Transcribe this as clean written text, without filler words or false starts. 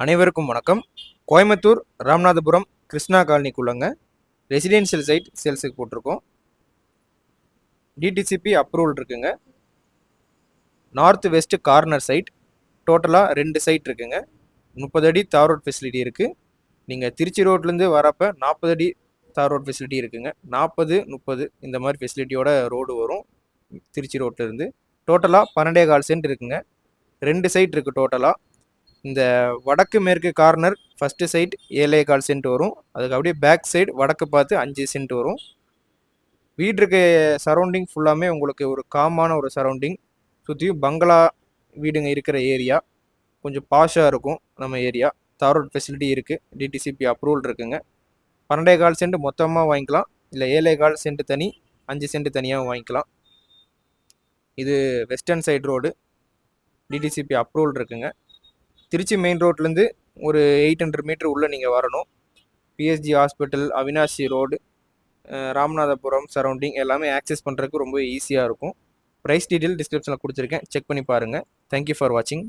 அனைவருக்கும் வணக்கம். Coimbatore Ramanathapuram Krishna காலனிக்குள்ளங்க residential side சேல்ஸுக்கு போட்டிருக்கோம். டிடிசிபி அப்ரூவல் இருக்குங்க. நார்த் வெஸ்ட் கார்னர் சைட், டோட்டலாக 2 சைட் இருக்குங்க. 30 அடி தார் ரோட் ஃபெசிலிட்டி இருக்குது. நீங்கள் திருச்சி ரோட்லேருந்து வரப்போ 40 அடி தார் ரோட் ஃபெசிலிட்டி இருக்குங்க. 40, 30 இந்த மாதிரி ஃபெசிலிட்டியோட ரோடு வரும் திருச்சி ரோட்லேருந்து. டோட்டலாக 12.25 சென்ட் இருக்குங்க. 2 சைட் இருக்குது டோட்டலாக. இந்த வடக்கு மேற்கு கார்னர் ஃபஸ்ட்டு சைட் 7.25 சென்ட் வரும். அதுக்கு அப்படியே பேக் சைடு வடக்கு பார்த்து 5 சென்ட் வரும். வீடு இருக்க சரௌண்டிங் ஃபுல்லாமே உங்களுக்கு ஒரு காமான ஒரு சரௌண்டிங். சுற்றியும் பங்களா வீடுங்க இருக்கிற ஏரியா, கொஞ்சம் பாஷாக இருக்கும் நம்ம ஏரியா. தார் ரோட் ஃபெசிலிட்டி இருக்குது. டிடிசிபி அப்ரூவல் இருக்குங்க. 12.25 சென்ட் மொத்தமாக வாங்கிக்கலாம், இல்லை 7.25 சென்ட் தனி, 5 சென்ட் தனியாக வாங்கிக்கலாம். இது western side road, DTCP approval இருக்குங்க. திருச்சி மெயின் ரோட்லேருந்து ஒரு 800 மீட்டர் உள்ளே நீங்கள் வரணும். PSG hospital, Avinashi road, Ramanathapuram surrounding எல்லாமே ஆக்சஸ் பண்ணுறதுக்கு ரொம்ப ஈஸியாக இருக்கும். ப்ரைஸ் டீட்டெயில் டிஸ்கிரிப்ஷனில் கொடுத்துருக்கேன், செக் பண்ணி பாருங்கள். தேங்க்யூ ஃபார் வாட்சிங்.